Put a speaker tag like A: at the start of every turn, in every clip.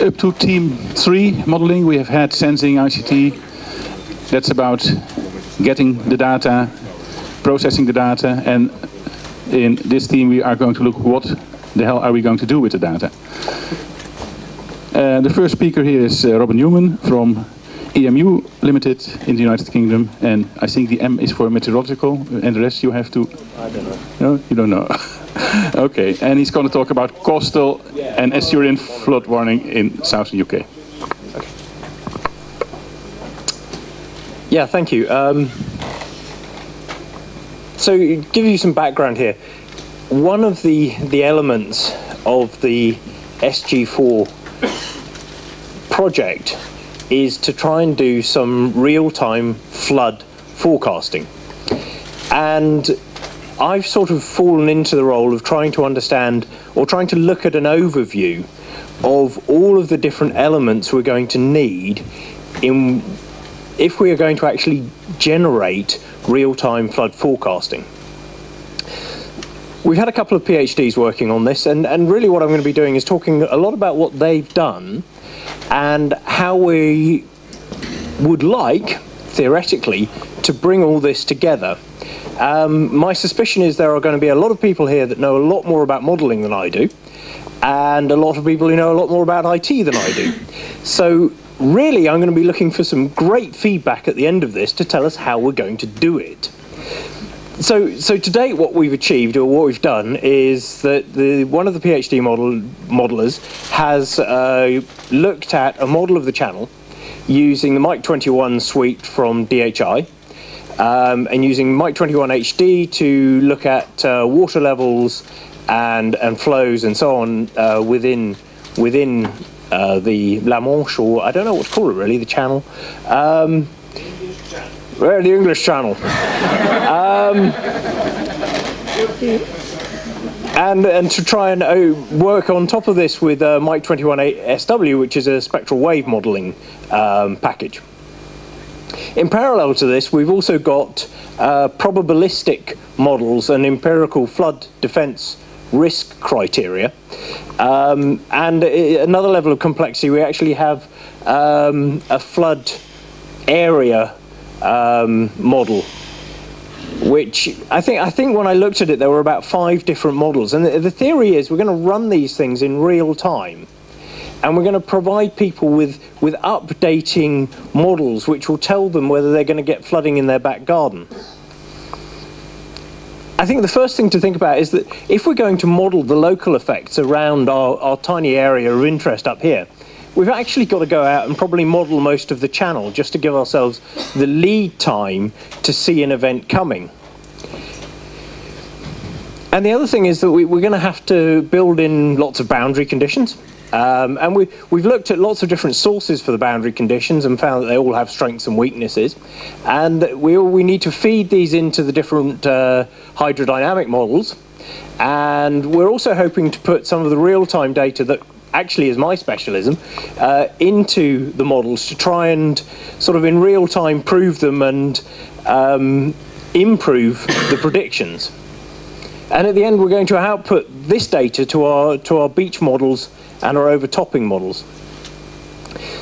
A: Up to team 3 modeling, we have had sensing, ICT. That's about getting the data, processing the data, and in this team we are going to look what the hell are we going to do with the data. The first speaker here is Robin Newman from EMU Limited in the United Kingdom, and I think the M is for meteorological, and the rest you have to...
B: I don't know.
A: No, you don't know. Okay, and he's going to talk about coastal and estuarine flood warning in southern UK.
B: Okay. Yeah, thank you. So, give you some background here. One of the elements of the SG4 project is to try and do some real-time flood forecasting. And I've sort of fallen into the role of trying to understand, or trying to look at an overview of all of the different elements we're going to need if we are going to actually generate real-time flood forecasting. We've had a couple of PhDs working on this, and really what I'm going to be doing is talking a lot about what they've done and how we would like, theoretically, to bring all this together. My suspicion is there are going to be a lot of people here that know a lot more about modelling than I do, and a lot of people who know a lot more about IT than I do. So really I'm going to be looking for some great feedback at the end of this to tell us how we're going to do it. So to date what we've achieved, or what we've done, is that one of the PhD modelers has looked at a model of the channel using the Mike 21 suite from DHI, and using Mike 21 HD to look at water levels and flows and so on within the La Manche, or I don't know what to call it really, the channel. The English Channel. And to try and work on top of this with Mike 21 SW, which is a spectral wave modelling package. In parallel to this, we've also got probabilistic models and empirical flood defence risk criteria. And another level of complexity, we actually have a flood area model, which I think when I looked at it, there were about 5 different models. And the theory is we're going to run these things in real time, and we're going to provide people with updating models which will tell them whether they're going to get flooding in their back garden. I think the first thing to think about is that if we're going to model the local effects around our tiny area of interest up here, we've actually got to go out and probably model most of the channel just to give ourselves the lead time to see an event coming. And the other thing is that we're going to have to build in lots of boundary conditions. And we've looked at lots of different sources for the boundary conditions and found that they all have strengths and weaknesses. And we need to feed these into the different hydrodynamic models. And we're also hoping to put some of the real-time data that actually is my specialism into the models to try and sort of in real time prove them and improve the predictions. And at the end we're going to output this data to our beach models and our overtopping models.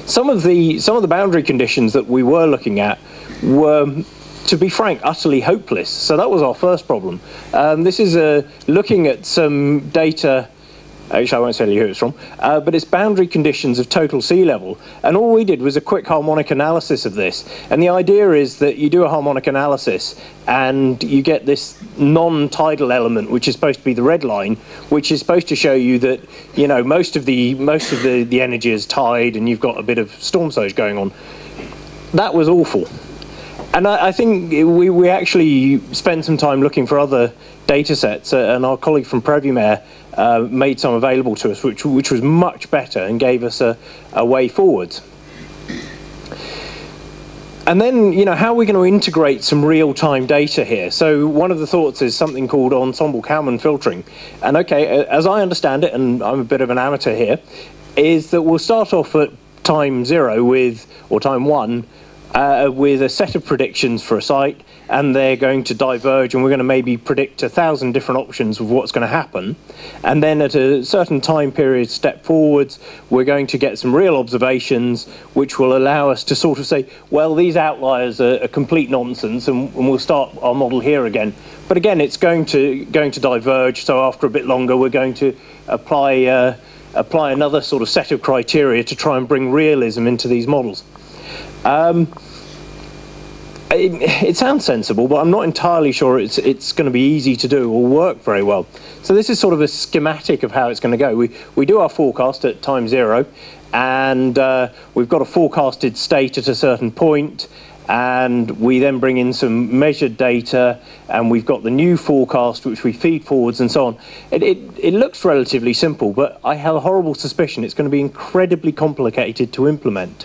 B: Some of the boundary conditions that we were looking at were, to be frank, utterly hopeless. So that was our first problem. This is looking at some data. Actually, I won't tell you who it's from, but it's boundary conditions of total sea level. And all we did was a quick harmonic analysis of this. And the idea is that you do a harmonic analysis and you get this non-tidal element, which is supposed to be the red line, which is supposed to show you that, you know, most of the energy is tide and you've got a bit of storm surge going on. That was awful. And I think we actually spent some time looking for other data sets, and our colleague from Previmare made some available to us, which was much better and gave us a way forwards. And then, you know, how are we going to integrate some real-time data here? So one of the thoughts is something called ensemble Kalman filtering. And okay, as I understand it, and I'm a bit of an amateur here, is that we'll start off at time 0 with, or time 1, with a set of predictions for a site, and they're going to diverge, and we're going to maybe predict 1,000 different options of what's going to happen. And then at a certain time period, step forwards, we're going to get some real observations, which will allow us to sort of say, well, these outliers are complete nonsense, and we'll start our model here again. But again, it's going to diverge, so after a bit longer, we're going to apply another sort of set of criteria to try and bring realism into these models. It sounds sensible, but I'm not entirely sure it's going to be easy to do or work very well. So this is sort of a schematic of how it's going to go. We do our forecast at time 0, and we've got a forecasted state at a certain point, and we then bring in some measured data, and we've got the new forecast which we feed forwards and so on. It looks relatively simple, but I have a horrible suspicion it's going to be incredibly complicated to implement.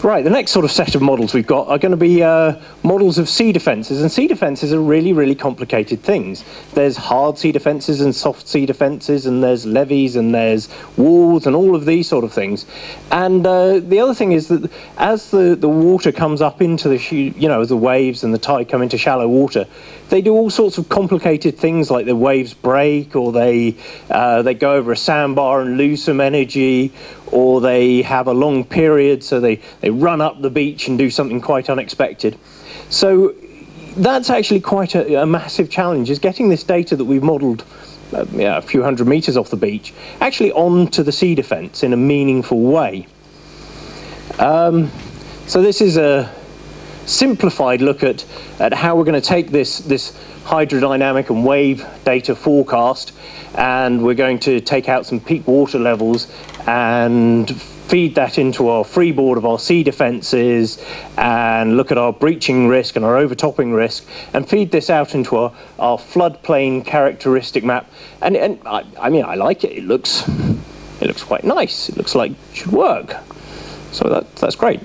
B: Right, the next sort of set of models we've got are going to be models of sea defences, and sea defences are really, really complicated things. There's hard sea defences and soft sea defences, and there's levees and there's walls and all of these sort of things. And the other thing is that as the water comes up into the, as the waves and the tide come into shallow water, they do all sorts of complicated things, like the waves break, or they go over a sandbar and lose some energy, or they have a long period, so they run up the beach and do something quite unexpected. So that's actually quite a massive challenge, is getting this data that we've modelled a few hundred metres off the beach actually onto the sea defence in a meaningful way. So this is a simplified look at how we're going to take this hydrodynamic and wave data forecast, and we're going to take out some peak water levels and feed that into our freeboard of our sea defences, and look at our breaching risk and our overtopping risk, and feed this out into our floodplain characteristic map. And I mean, I like it. It looks quite nice. It looks like it should work. So that's great.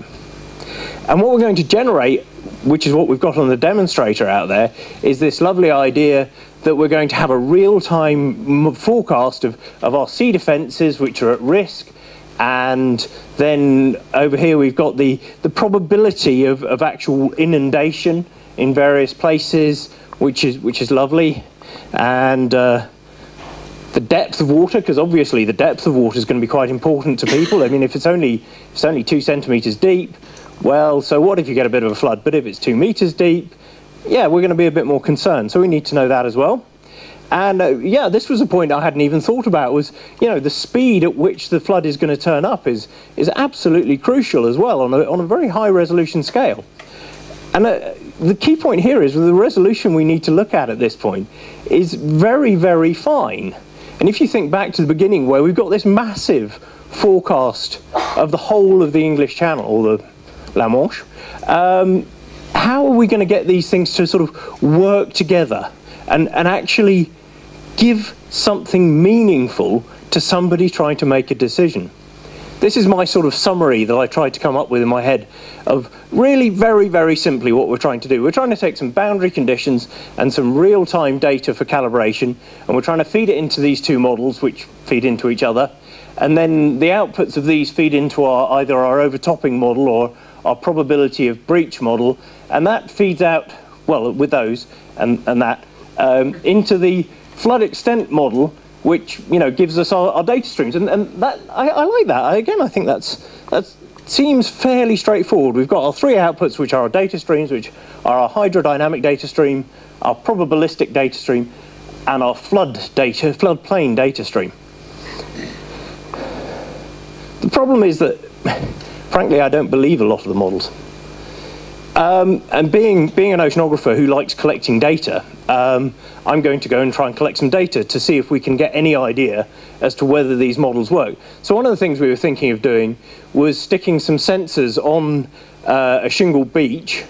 B: And what we're going to generate, which is what we've got on the demonstrator out there, is this lovely idea that we're going to have a real-time forecast of our sea defences which are at risk, and then over here we've got the probability of actual inundation in various places, which is lovely, and the depth of water, because obviously the depth of water is going to be quite important to people. I mean, if it's only 2 centimetres deep, well, so what if you get a bit of a flood? But if it's 2 meters deep, yeah, we're going to be a bit more concerned. So we need to know that as well. And yeah, this was a point I hadn't even thought about, was, the speed at which the flood is going to turn up is absolutely crucial as well on a very high resolution scale. And the key point here is the resolution we need to look at this point is very, very fine. And if you think back to the beginning, where we've got this massive forecast of the whole of the English Channel, or the La Manche, how are we going to get these things to sort of work together and actually give something meaningful to somebody trying to make a decision? This is my sort of summary that I tried to come up with in my head of really very, very simply what we're trying to do. We're trying to take some boundary conditions and some real-time data for calibration, and we're trying to feed it into these two models which feed into each other, and then the outputs of these feed into either our overtopping model or our probability of breach model, and that feeds out, well, with those and that, into the flood extent model, which gives us our data streams, and that I like that. Again, I think that seems fairly straightforward. We've got our 3 outputs, which are our data streams, which are our hydrodynamic data stream, our probabilistic data stream, and our floodplain data stream. The problem is that, frankly, I don't believe a lot of the models. And being an oceanographer who likes collecting data, I'm going to go and try and collect some data to see if we can get any idea as to whether these models work. So one of the things we were thinking of doing was sticking some sensors on a shingle beach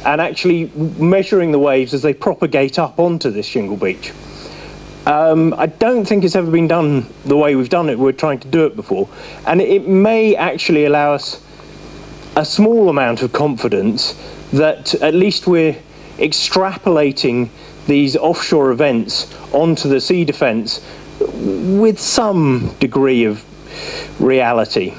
B: and actually measuring the waves as they propagate up onto this shingle beach. I don't think it's ever been done the way we've done it. We're trying to do it before, and it may actually allow us a small amount of confidence that at least we're extrapolating these offshore events onto the sea defence with some degree of reality.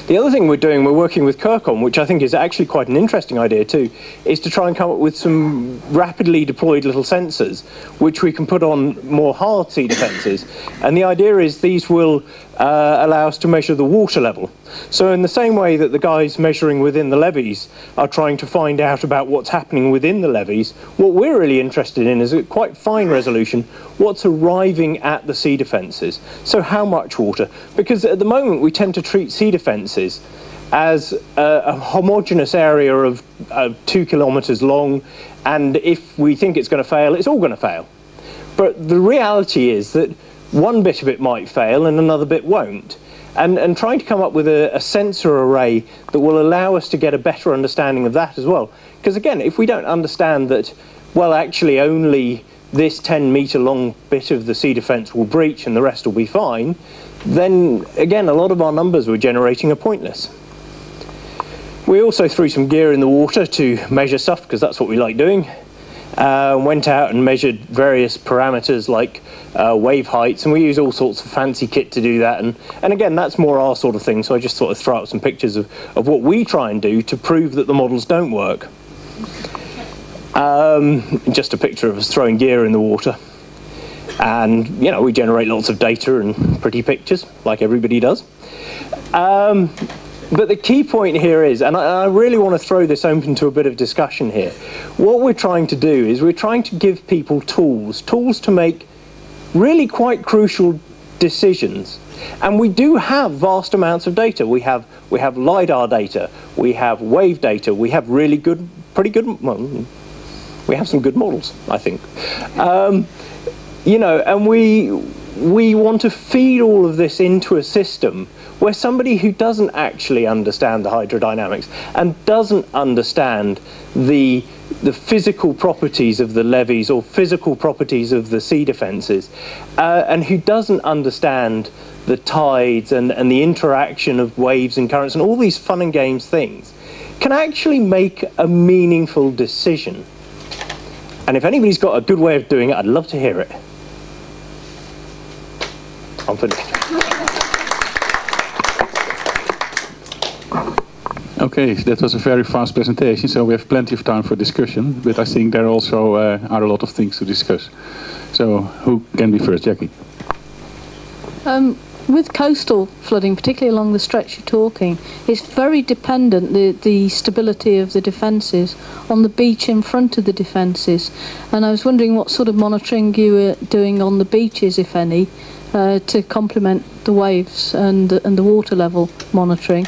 B: The other thing we're doing, we're working with Kirkon, which I think is actually quite an interesting idea too, is to try and come up with some rapidly deployed little sensors, which we can put on more hard sea defences. And the idea is these will allow us to measure the water level. So in the same way that the guys measuring within the levees are trying to find out about what's happening within the levees, what we're really interested in is at quite fine resolution, what's arriving at the sea defences. So how much water? Because at the moment we tend to treat sea defences as a homogeneous area of 2 kilometres long, and if we think it's going to fail, it's all going to fail. But the reality is that one bit of it might fail and another bit won't. And trying to come up with a sensor array that will allow us to get a better understanding of that as well. Because again, if we don't understand that, well, actually only this 10-metre long bit of the sea defence will breach and the rest will be fine, then again, a lot of our numbers we're generating are pointless. We also threw some gear in the water to measure stuff, because that's what we like doing. Went out and measured various parameters like wave heights, and we use all sorts of fancy kit to do that, and again, that's more our sort of thing, so I just sort of throw out some pictures of what we try and do to prove that the models don't work. Just a picture of us throwing gear in the water, and you know, we generate lots of data and pretty pictures like everybody does. But the key point here is, and I really want to throw this open to a bit of discussion here, what we're trying to do is we're trying to give people tools to make really quite crucial decisions. And we do have vast amounts of data. We have LiDAR data, we have wave data, we have really good, pretty good, well, we have some good models, I think. You know, and we want to feed all of this into a system where somebody who doesn't actually understand the hydrodynamics and doesn't understand the physical properties of the levees or physical properties of the sea defences, and who doesn't understand the tides and the interaction of waves and currents and all these fun and games things, can actually make a meaningful decision. And if anybody's got a good way of doing it, I'd love to hear it. I'm finished.
A: Okay, that was a very fast presentation, so we have plenty of time for discussion, but I think there also are a lot of things to discuss. So, who can be first? Jackie?
C: With coastal flooding, particularly along the stretch you're talking, it's very dependent, the stability of the defences, on the beach in front of the defences. And I was wondering what sort of monitoring you were doing on the beaches, if any, to complement the waves and the water level monitoring.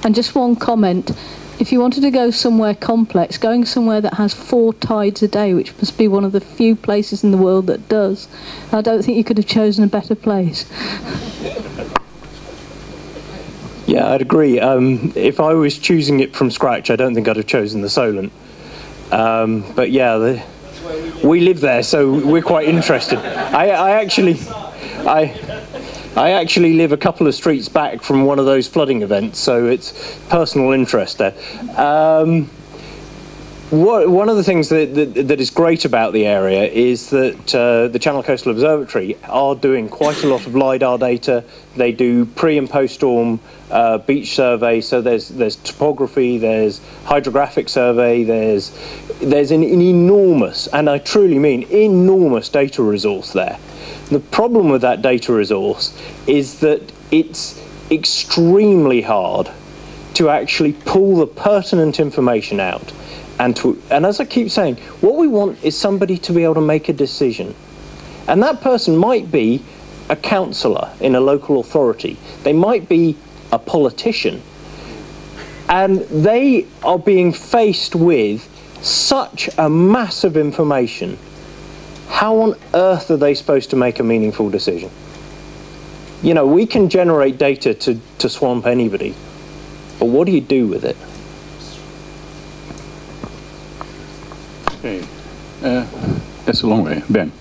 C: And just one comment, if you wanted to go somewhere complex, going somewhere that has 4 tides a day, which must be one of the few places in the world that does, I don't think you could have chosen a better place.
B: Yeah, I'd agree. If I was choosing it from scratch, I don't think I'd have chosen the Solent. But yeah, we live there, so we're quite interested. I actually live a couple of streets back from one of those flooding events, so it's personal interest there. One of the things that is great about the area is that the Channel Coastal Observatory are doing quite a lot of LiDAR data. They do pre- and post-storm beach survey, so there's topography, there's hydrographic survey, there's an enormous, and I truly mean enormous, data resource there. The problem with that data resource is that it's extremely hard to actually pull the pertinent information out. And as I keep saying, what we want is somebody to be able to make a decision. And that person might be a councillor in a local authority. They might be a politician. And they are being faced with such a mass of information. How on earth are they supposed to make a meaningful decision? You know, we can generate data to swamp anybody, but what do you do with it?
A: Okay, that's a long way. Ben.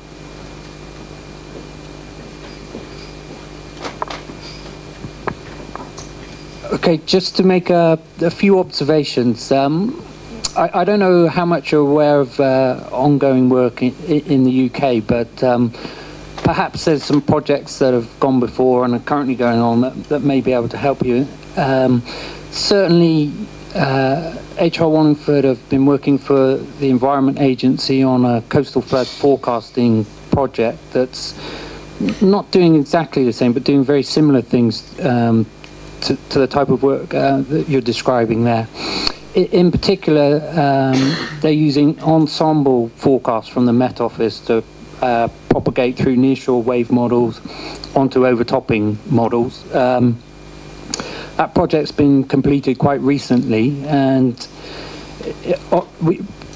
D: Okay, just to make a few observations. I don't know how much you're aware of ongoing work in the UK, but perhaps there's some projects that have gone before and are currently going on that may be able to help you Certainly, HR Wallingford have been working for the Environment Agency on a coastal flood forecasting project that's not doing exactly the same, but doing very similar things to the type of work that you're describing there. In particular, they're using ensemble forecasts from the Met Office to propagate through nearshore wave models onto overtopping models. That project's been completed quite recently, and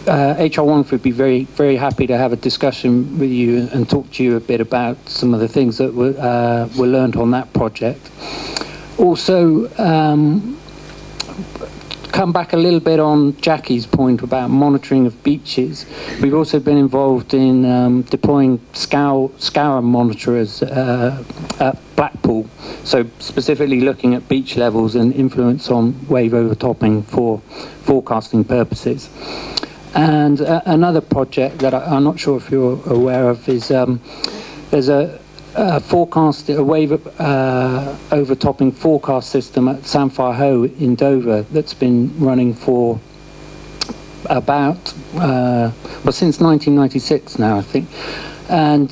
D: HR Wallingford would be very, very happy to have a discussion with you and talk to you a bit about some of the things that were learned on that project. Also, come back a little bit on Jackie's point about monitoring of beaches. We've also been involved in deploying scour monitorers at Blackpool, so specifically looking at beach levels and influence on wave overtopping for forecasting purposes. And another project that I'm not sure if you're aware of is there's a wave overtopping forecast system at Samphire Hoe in Dover that's been running for about since 1996 now, I think. And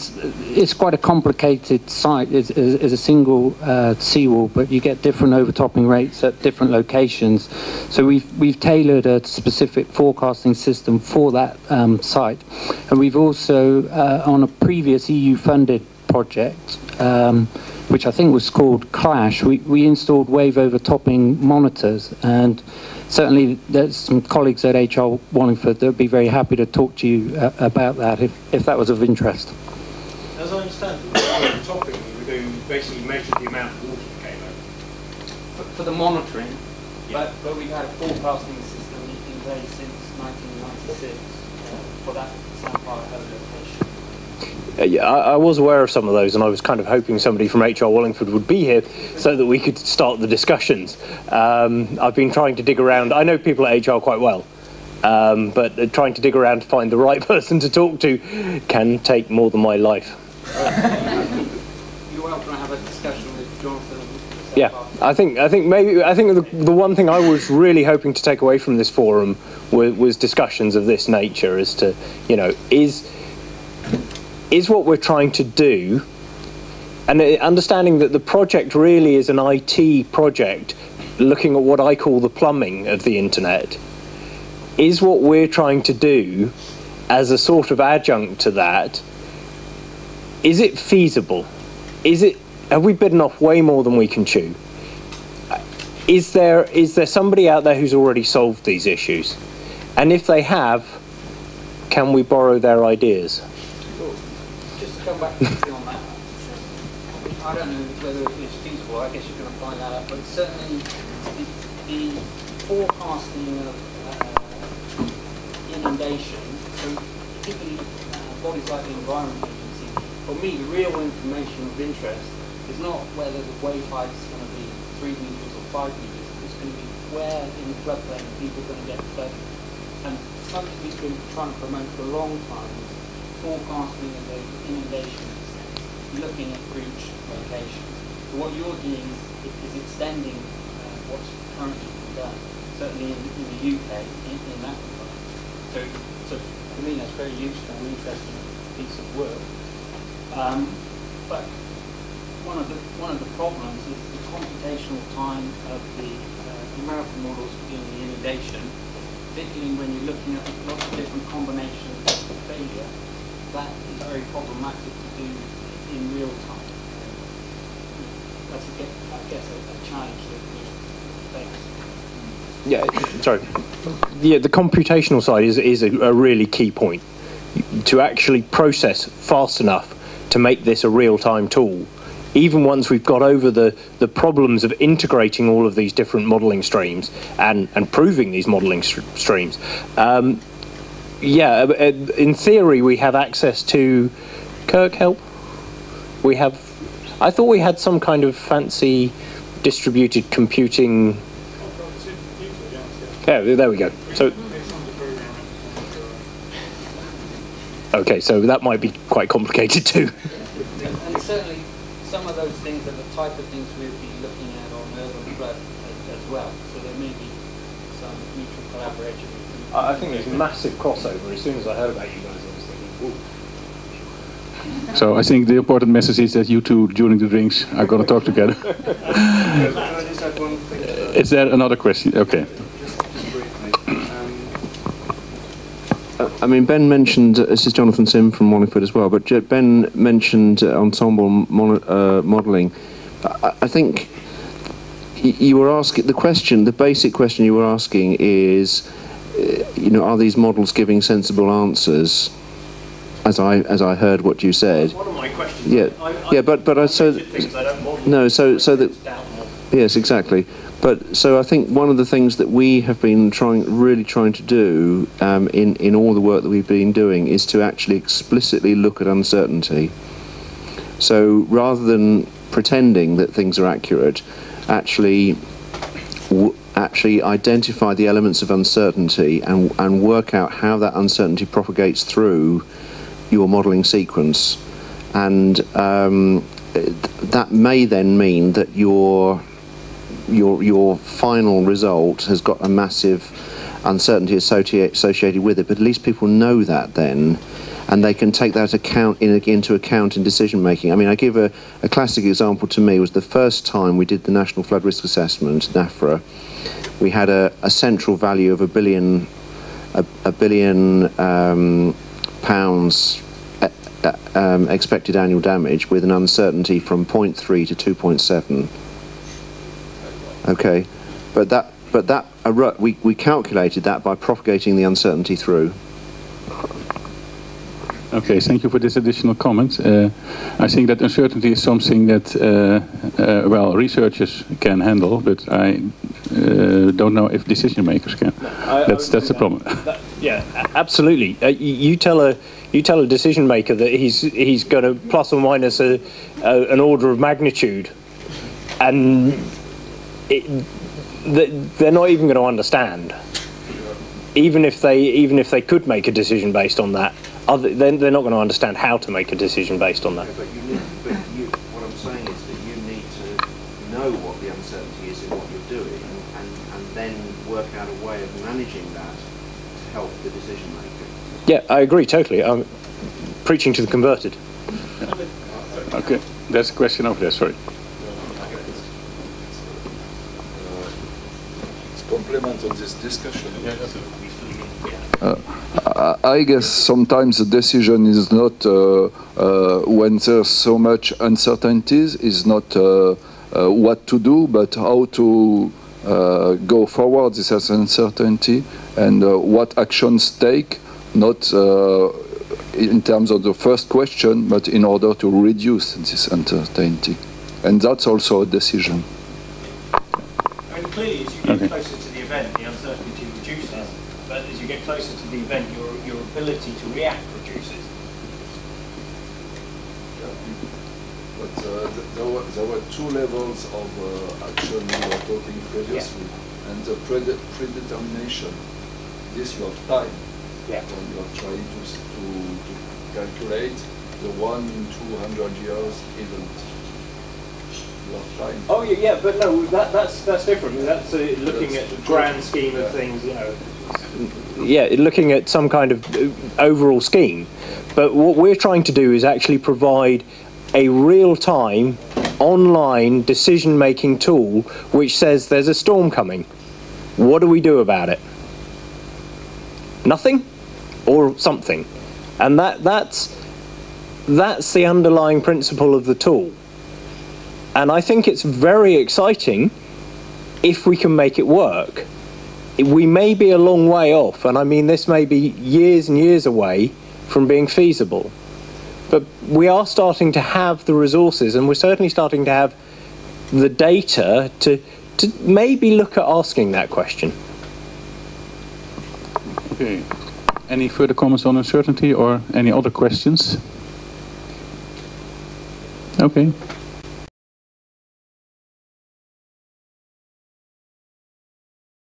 D: it's quite a complicated site. It's a single seawall, but you get different overtopping rates at different locations. So we've tailored a specific forecasting system for that site. And we've also, on a previous EU-funded project, which I think was called Clash, we installed wave overtopping monitors, and certainly there's some colleagues at HR Wallingford that would be very happy to talk to you about that if that was of interest.
B: As I understand it, the overtopping we were doing basically measured the amount of water that came over.
D: For the monitoring,
B: yeah.
D: but we've had a forecasting system in place since 1996 for that Samphire Hoe location.
B: Yeah, I was aware of some of those, and I was kind of hoping somebody from HR Wallingford would be here so that we could start the discussions. I've been trying to dig around. I know people at HR quite well, but trying to dig around to find the right person to talk to can take more than my life.
D: You're welcome to have a discussion with Jonathan.
B: Yeah, I think the one thing I was really hoping to take away from this forum was discussions of this nature as to, you know, is what we're trying to do, and understanding that the project really is an IT project looking at what I call the plumbing of the internet, is what we're trying to do as a sort of adjunct to that, is it feasible? Have we bitten off way more than we can chew? Is there somebody out there who's already solved these issues? And if they have, can we borrow their ideas?
D: Just to come back quickly on that, I don't know whether it's feasible, I guess you're going to find that out, but certainly the forecasting of inundation, so particularly bodies like the Environment Agency, for me the real information of interest is not whether the wave height is going to be 3 meters or 5 meters, it's going to be where in the floodplain people are going to get flooded. And something we've been trying to promote for a long time is forecasting of those inundation extents, looking at breach locations. So what you're doing is extending what's currently been done, certainly in the UK, in that regard. So for me that's very useful, interesting piece of work. But one of the problems is the computational time of the numerical models for doing the inundation, particularly when you're looking at lots of different combinations of failure. That is very problematic to do in real time. That's, I guess, a challenge that we face.
B: Yeah, sorry. Yeah, the computational side is a really key point. To actually process fast enough to make this a real-time tool, even once we've got over the problems of integrating all of these different modelling streams and proving these modelling streams. Yeah, in theory we have access to Kirk help. We have, I thought we had some kind of fancy distributed computing. Yeah, there we go. So okay, so that might be quite complicated too.
D: And certainly some of those things are the type of things we'd be looking at on urban flood as well. So there may be some mutual collaboration.
B: I think there's massive crossover. As soon as I heard about you guys, I was thinking, ooh.
A: So I think the important message is that you two, during the drinks, are going to talk together. Is there another question? Okay.
E: I mean, Ben mentioned, this is Jonathan Sim from Wallingford as well, but Ben mentioned ensemble modelling. I think you were asking, the basic question you were asking is, you know, are these models giving sensible answers? As I heard what you said.
B: That's one of my questions.
E: Yeah, but so that yes, exactly. But so I think one of the things that we have been really trying to do in all the work that we've been doing is to actually explicitly look at uncertainty. So rather than pretending that things are accurate, actually identify the elements of uncertainty and work out how that uncertainty propagates through your modelling sequence, and that may then mean that your final result has got a massive uncertainty associated with it, but at least people know that then, and they can take that into account in decision making. I mean, I give a classic example. To me was the first time we did the National Flood Risk Assessment, NAFRA. We had a central value of £1 billion pounds expected annual damage, with an uncertainty from 0.3 to 2.7. Okay, but we calculated that by propagating the uncertainty through.
A: Okay, thank you for this additional comment. I think that uncertainty is something that, well, researchers can handle, but I don't know if decision makers can. That's the problem.
B: Yeah, absolutely. You tell a decision maker that he's going to plus or minus an order of magnitude, and they're not even going to understand. Even if they could make a decision based on that, then they're not going to understand how to make a decision based on that.
E: But what I'm saying is that you need to know what the uncertainty is in what you're doing, and then work out a way of managing that to help the decision maker.
B: Yeah, I agree totally. I'm preaching to the converted.
A: Okay, there's a question over there. Sorry.
F: Complement on this discussion. I guess sometimes the decision is not when there's so much uncertainties, is not what to do, but how to go forward this uncertainty, and what actions take, not in terms of the first question, but in order to reduce this uncertainty. And that's also a decision.
B: I mean, clearly, as you get closer to the event, the uncertainty reduces. But as you get closer to the event, your ability to react reduces.
F: But there were two levels of action we were talking previously, and the predetermination. This you have time.
B: Yeah.
F: When you are trying to calculate the 1 in 200 years event. You have time.
B: Oh yeah, but no, that's different. That's looking at the grand scheme of things, you know. Yeah, looking at some kind of overall scheme. But what we're trying to do is actually provide a real-time, online decision-making tool which says there's a storm coming. What do we do about it? Nothing? Or something? And that's the underlying principle of the tool. And I think it's very exciting if we can make it work. We may be a long way off, and I mean this may be years and years away from being feasible. But we are starting to have the resources, and we're certainly starting to have the data to maybe look at asking that question.
A: Okay. Any further comments on uncertainty or any other questions? Okay.